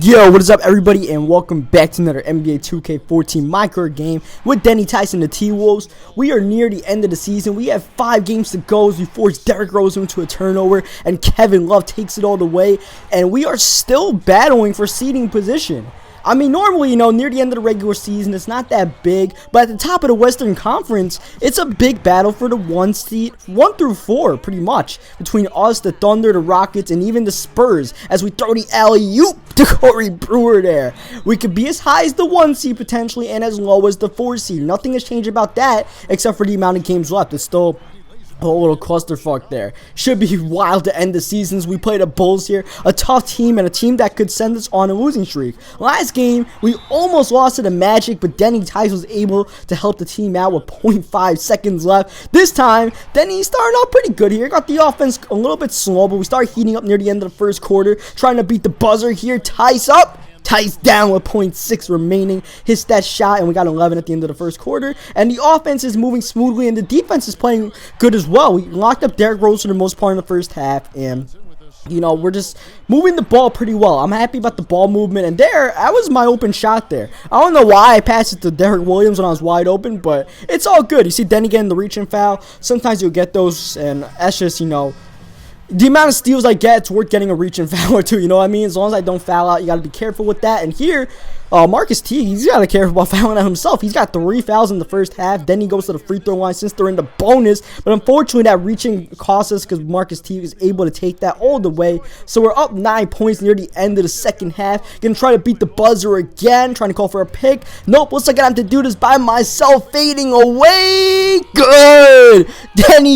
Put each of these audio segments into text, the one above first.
Yo, what is up, everybody, and welcome back to another NBA 2K14 micro game with Tice and the T-Wolves. We are near the end of the season. We have 5 games to go as we force Derrick Rose into a turnover, and Kevin Love takes it all the way, and we are still battling for seeding position. I mean, normally, near the end of the regular season, it's not that big, but at the top of the Western Conference, it's a big battle for the 1 seed, 1 through 4, pretty much, between us, the Thunder, the Rockets, and even the Spurs, as we throw the alley-oop to Corey Brewer there. We could be as high as the 1 seed, potentially, and as low as the 4 seed. Nothing has changed about that, except for the amount of games left. It's still a little clusterfuck there. Should be wild to end the seasons. We play the Bulls here, a tough team and a team that could send us on a losing streak. Last game, we almost lost to the Magic, but Tice was able to help the team out with 0.5 seconds left. This time, Denny started out pretty good here. Got the offense a little bit slow, but we started heating up near the end of the first quarter, trying to beat the buzzer here. Tice up. Tice down with 0.6 remaining. Hits that shot, and we got 11 at the end of the first quarter. And the offense is moving smoothly, and the defense is playing good as well. We locked up Derrick Rose for the most part in the first half, and we're just moving the ball pretty well. I'm happy about the ball movement, and that was my open shot there. I don't know why I passed it to Derrick Williams when I was wide open, but it's all good. You see Denny getting the reach and foul. Sometimes you'll get those, and that's just, the amount of steals I get, it's worth getting a reach and foul or two, you know what I mean? As long as I don't foul out, you got to be careful with that. And here, Marcus T, he's got to be careful about fouling out himself. He's got 3 fouls in the first half. Then he goes to the free throw line since they're in the bonus. But unfortunately, that reaching cost us because Marcus T is able to take that all the way. So we're up 9 points near the end of the second half. Gonna try to beat the buzzer again, trying to call for a pick. Nope, looks like I have to do this by myself, fading away. Good!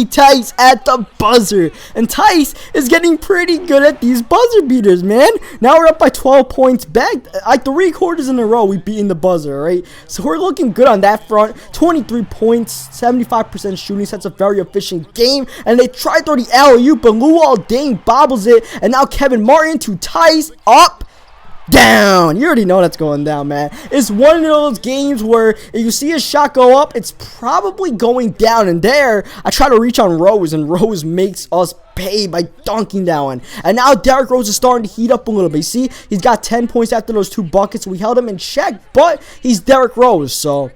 Tice at the buzzer. And Tice is getting pretty good at these buzzer beaters, man. Now we're up by 12 points back. Like 3 quarters in a row, we beating the buzzer, right? So we're looking good on that front. 23 points, 75% shooting. So that's a very efficient game. And they try to throw the alley-oop, but Luol Deng bobbles it. And now Kevin Martin to Tice up. Down. You already know that's going down, man. It's one of those games where if you see a shot go up, it's probably going down. And there, I try to reach on Rose, and Rose makes us pay by dunking that one. And now Derrick Rose is starting to heat up a little bit. You see, he's got 10 points after those 2 buckets. We held him in check, but he's Derrick Rose, so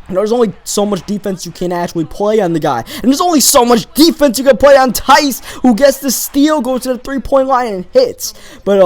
there's only so much defense you can actually play on the guy. And there's only so much defense you can play on Tice, who gets the steal, goes to the 3-point line, and hits. But,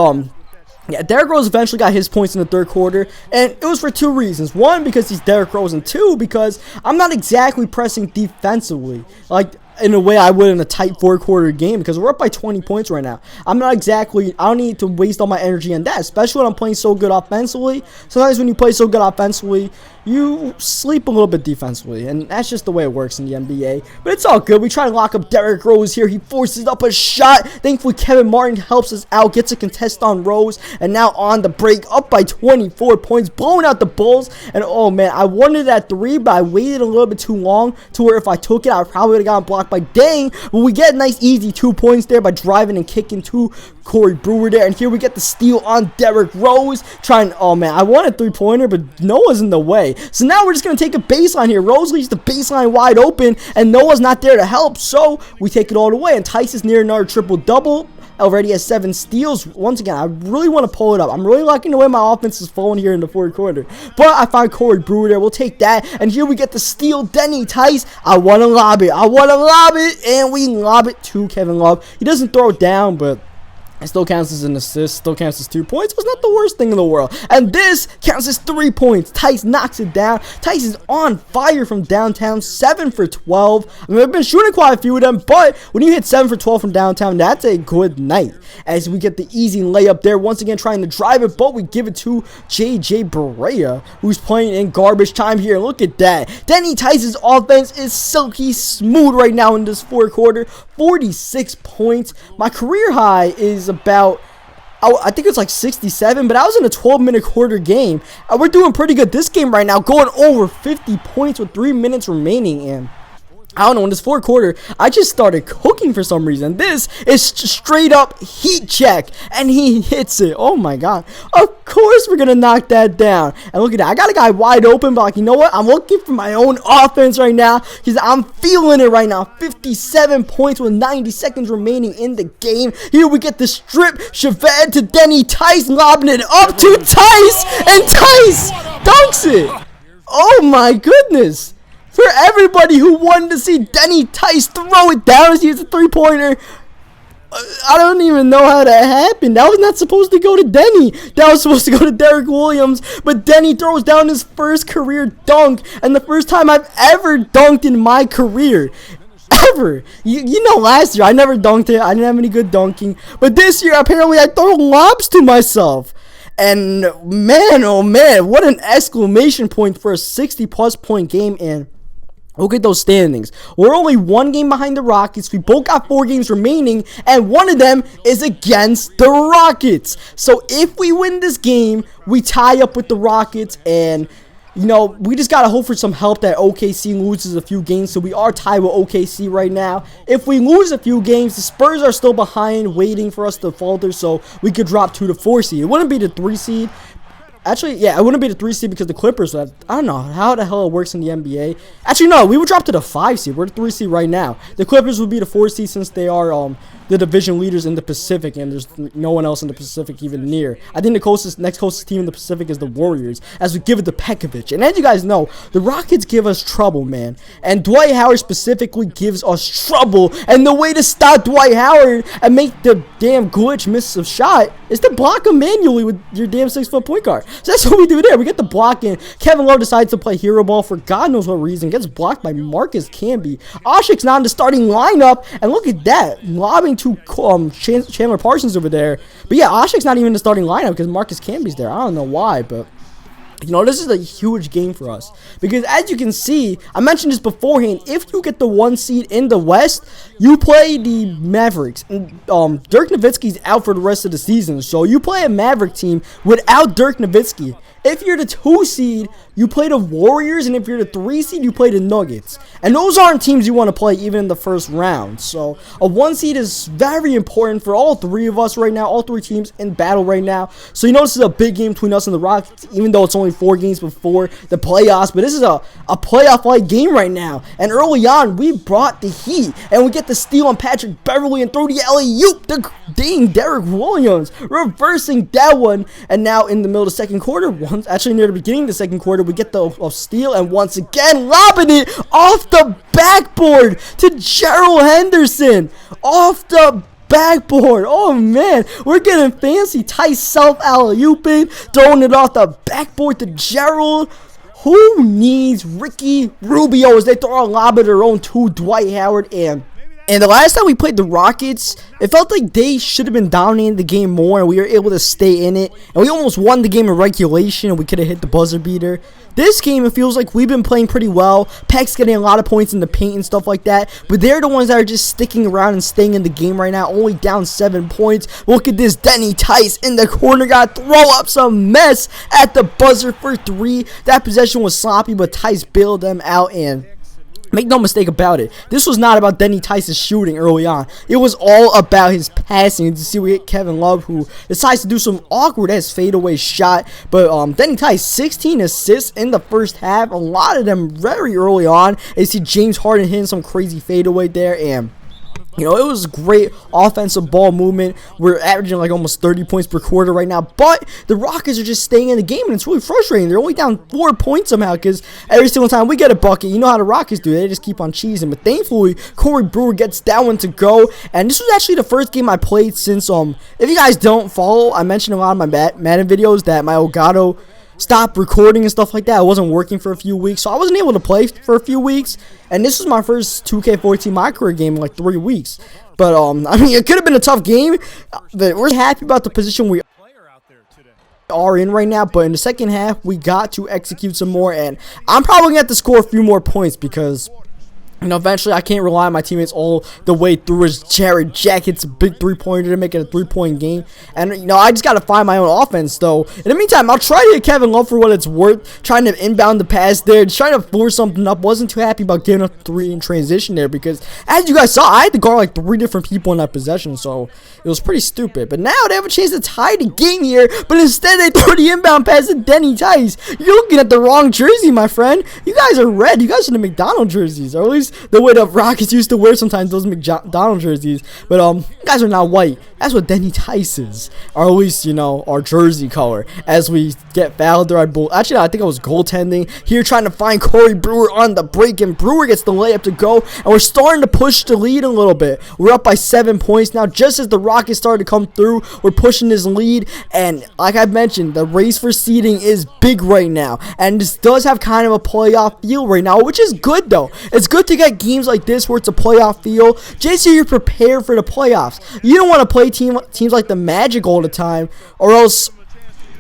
yeah, Derrick Rose eventually got his points in the third quarter, and it was for 2 reasons. 1, because he's Derrick Rose, and 2, because I'm not exactly pressing defensively, like in a way I would in a tight 4-quarter game, because we're up by 20 points right now. I don't need to waste all my energy on that, especially when I'm playing so good offensively. Sometimes when you play so good offensively, you sleep a little bit defensively, and that's just the way it works in the NBA. But it's all good. We try to lock up Derrick Rose here. He forces up a shot. Thankfully, Kevin Martin helps us out, gets a contest on Rose, and now on the break, up by 24 points, blowing out the Bulls. And oh man, I wanted that 3, but I waited a little bit too long to where if I took it, I probably would have gotten blocked by Deng. But we get a nice easy 2 points there by driving and kicking to Corey Brewer there. And here we get the steal on Derrick Rose. Oh man, I want a 3-pointer, but Noah's in the way. So now we're just going to take a baseline here. Rose leaves the baseline wide open, and Noah's not there to help, so we take it all the way. And Tice is near another triple-double. Already has 7 steals. Once again, I really want to pull it up. I'm really liking the way my offense is flowing here in the 4th quarter. But I find Corey Brewer there. We'll take that. And here we get the steal. Tice. I want to lob it. And we lob it to Kevin Love. He doesn't throw it down, but it still counts as an assist, still counts as 2 points. It's not the worst thing in the world. And this counts as 3 points. Tice knocks it down. Tice is on fire from downtown, 7 for 12. I mean, I've been shooting quite a few of them, but when you hit 7 for 12 from downtown, that's a good night. As we get the easy layup there, once again trying to drive it, but we give it to JJ Barea, who's playing in garbage time here. Look at that. Tice's offense is silky smooth right now in this 4th quarter. 46 points. My career high is about, I think it's like 67, but I was in a 12-minute quarter game. We're doing pretty good this game right now, going over 50 points with 3 minutes remaining in. I don't know, in this fourth quarter, I just started cooking for some reason. This is straight up heat check, and he hits it. Oh my god. Of course we're going to knock that down. And look at that. I got a guy wide open, but like, you know what? I'm looking for my own offense right now because I'm feeling it right now. 57 points with 90 seconds remaining in the game. Here we get the strip. Chavez to Denny Tice, lobbing it up to Tice, and Tice dunks it. Oh my goodness. For everybody who wanted to see Denny Tice throw it down as he hits a three-pointer, I don't even know how that happened. That was not supposed to go to Denny. That was supposed to go to Derek Williams. But Denny throws down his first career dunk, and the first time I've ever dunked in my career. Ever. You know, last year I never dunked it. I didn't have any good dunking. But this year, apparently, I throw lobs to myself. And man, oh man, what an exclamation point for a 60-plus point game. And look at those standings. We're only one game behind the Rockets. We both got 4 games remaining, and one of them is against the Rockets. So if we win this game, we tie up with the Rockets, and you know, we just gotta hope for some help that OKC loses a few games. So we are tied with OKC right now. If we lose a few games, the Spurs are still behind, waiting for us to falter, so we could drop to the 4 seed. It wouldn't be the 3 seed. Actually, yeah, it wouldn't be the 3 seed because the Clippers would have, I don't know how the hell it works in the NBA. Actually, no, we would drop to the 5 seed. We're the 3 seed right now. The Clippers would be the 4 seed since they are the division leaders in the Pacific, and there's no one else in the Pacific even near. I think the next closest team in the Pacific is the Warriors, as we give it to Pekovic. And as you guys know, the Rockets give us trouble, man. And Dwight Howard specifically gives us trouble. And the way to stop Dwight Howard and make the damn glitch miss a shot is to block him manually with your damn 6-foot point guard. So that's what we do there. We get the block in. Kevin Love decides to play hero ball for God knows what reason. Gets blocked by Marcus Camby. Ashik's not in the starting lineup. And look at that. Lobbing to Chandler Parsons over there. But yeah, Ashik's not even in the starting lineup because Marcus Camby's there. I don't know why, but you know, this is a huge game for us. Because as you can see, I mentioned this beforehand, if you get the 1 seed in the West, you play the Mavericks. And, Dirk Nowitzki's out for the rest of the season. So you play a Maverick team without Dirk Nowitzki. If you're the 2 seed, you play the Warriors, and if you're the 3 seed, you play the Nuggets. And those aren't teams you want to play even in the first round. So a 1 seed is very important for all 3 of us right now, all 3 teams in battle right now. So you know this is a big game between us and the Rockets, even though it's only 4 games before the playoffs. But this is a playoff-like game right now. And early on, we brought the heat, and we get the steal on Patrick Beverly and throw the alley-oop to dang Derek Williams, reversing that one. And now in the middle of the second quarter, actually near the beginning of the second quarter, we get the steal, and once again lobbing it off the backboard to Gerald Henderson. Off the backboard. Oh man, we're getting fancy. Tice self alley-ooping, throwing it off the backboard to Gerald. Who needs Ricky Rubio as they throw a lob of their own to Dwight Howard? And the last time we played the Rockets, it felt like they should have been dominating the game more, and we were able to stay in it. And we almost won the game in regulation, and we could have hit the buzzer beater. This game, it feels like we've been playing pretty well. Peck's getting a lot of points in the paint and stuff like that. But they're the ones that are just sticking around and staying in the game right now. Only down 7 points. Look at this. Denny Tice in the corner. Got to throw up some mess at the buzzer for 3. That possession was sloppy, but Tice bailed them out, and make no mistake about it, this was not about Denny Tice's shooting early on. It was all about his passing. You see, we hit Kevin Love, who decides to do some awkward-ass fadeaway shot. But Denny Tice, 16 assists in the first half. A lot of them very early on. And you see James Harden hitting some crazy fadeaway there, and you know, it was great offensive ball movement. We're averaging like almost 30 points per quarter right now. But the Rockets are just staying in the game, and it's really frustrating. They're only down 4 points somehow because every single time we get a bucket, you know how the Rockets do. They just keep on cheesing. But thankfully, Corey Brewer gets that one to go. And this was actually the first game I played since, if you guys don't follow, I mentioned a lot of my Madden videos that my Elgato stopped recording and stuff like that. It wasn't working for a few weeks, so I wasn't able to play for a few weeks. And this was my first 2K14 my career game in like 3 weeks. But I mean, it could have been a tough game. But we're happy about the position we are in right now. But in the second half, we got to execute some more, and I'm probably gonna have to score a few more points because eventually I can't rely on my teammates all the way through as Jared Jack hits a big 3-pointer to make it a 3-point game. And, I just got to find my own offense, though. In the meantime, I'll try to get Kevin Love for what it's worth. Trying to inbound the pass there. Just trying to force something up. Wasn't too happy about giving up 3 in transition there because, as you guys saw, I had to guard like 3 different people in that possession. So, it was pretty stupid. But now they have a chance to tie the game here. But instead, they throw the inbound pass to Tice. You're looking at the wrong jersey, my friend. You guys are red. You guys are the McDonald's jerseys. Or at least the way the Rockets used to wear sometimes, those McDonald's jerseys. But you guys are not white. That's what Tice is, or at least our jersey color. As we get fouled there, actually I think I was goaltending here, trying to find Corey Brewer on the break, and Brewer gets the layup to go, and we're starting to push the lead a little bit. We're up by 7 points now. Just as the Rockets started to come through, we're pushing this lead, and like I mentioned, the race for seeding is big right now, and this does have kind of a playoff feel right now, which is good though. It's good to get games like this where it's a playoff feel, just so you're prepared for the playoffs. You don't want to play teams like the Magic all the time, or else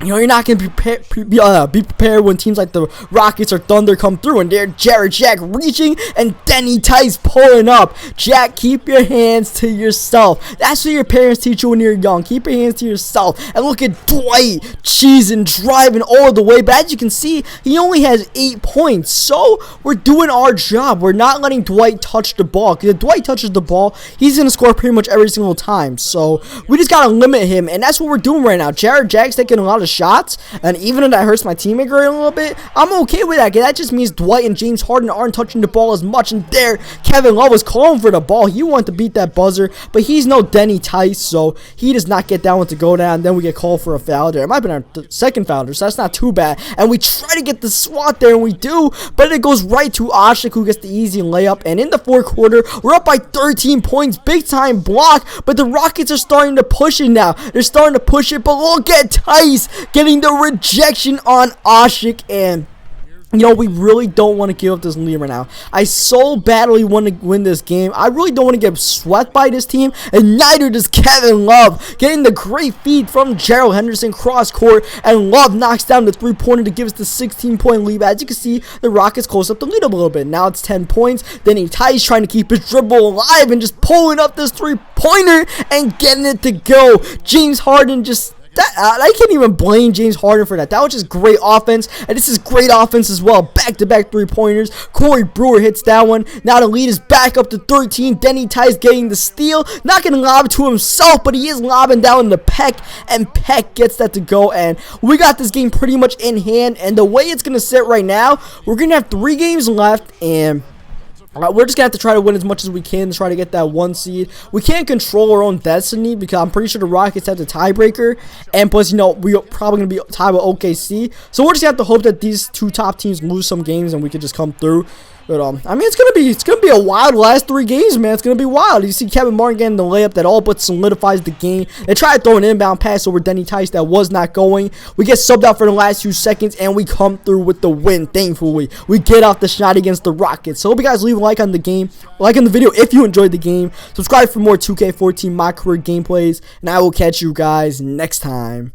you're not going to be prepared when teams like the Rockets or Thunder come through. And there, Jared Jack reaching and Tice pulling up. Jack, keep your hands to yourself. That's what your parents teach you when you're young. Keep your hands to yourself. And look at Dwight cheesing, driving all the way. But as you can see, he only has 8 points. So we're doing our job. We're not letting Dwight touch the ball. Because if Dwight touches the ball, he's going to score pretty much every single time. So we just got to limit him. And that's what we're doing right now. Jared Jack's taking a lot of shots, and even if that hurts my teammate grade a little bit, I'm okay with that. That just means Dwight and James Harden aren't touching the ball as much. And there, Kevin Love was calling for the ball. He wanted to beat that buzzer, but he's no Tice, so he does not get that one to go down. Then we get called for a foul there. It might have been our second foul there, so that's not too bad. And we try to get the swat there, and we do, but it goes right to Ashik, who gets the easy layup. And in the fourth quarter, we're up by 13 points, big time block, but the Rockets are starting to push it now. They're starting to push it, but look at Tice getting the rejection on Ashik, and we really don't want to give up this lead right now. I so badly want to win this game. I really don't want to get swept by this team, and neither does Kevin Love. Getting the great feed from Gerald Henderson cross court, and Love knocks down the 3-pointer to give us the 16-point lead. As you can see, the Rockets close up the lead a little bit. Now it's 10 points. Then Tice trying to keep his dribble alive and just pulling up this 3-pointer and getting it to go. James Harden just... I can't even blame James Harden for that. That was just great offense, and this is great offense as well. Back-to-back 3-pointers. Corey Brewer hits that one. Now the lead is back up to 13. Tice getting the steal. Not going to lob it to himself, but he is lobbing down to Peck, and Peck gets that to go. And we got this game pretty much in hand, and the way it's going to sit right now, we're going to have 3 games left, and we're just going to have to try to win as much as we can to try to get that 1 seed. We can't control our own destiny because I'm pretty sure the Rockets have the tiebreaker. And plus, we're probably going to be tied with OKC. So we're just going to have to hope that these 2 top teams lose some games and we can just come through. But I mean, it's gonna be a wild last 3 games, man. It's gonna be wild. You see Kevin Martin getting the layup that all but solidifies the game. They try to throw an inbound pass over Tice that was not going. We get subbed out for the last few seconds, and we come through with the win. Thankfully, we get off the shot against the Rockets. So hope you guys leave a like on the game, like on the video if you enjoyed the game. Subscribe for more 2K14 My Career gameplays, and I will catch you guys next time.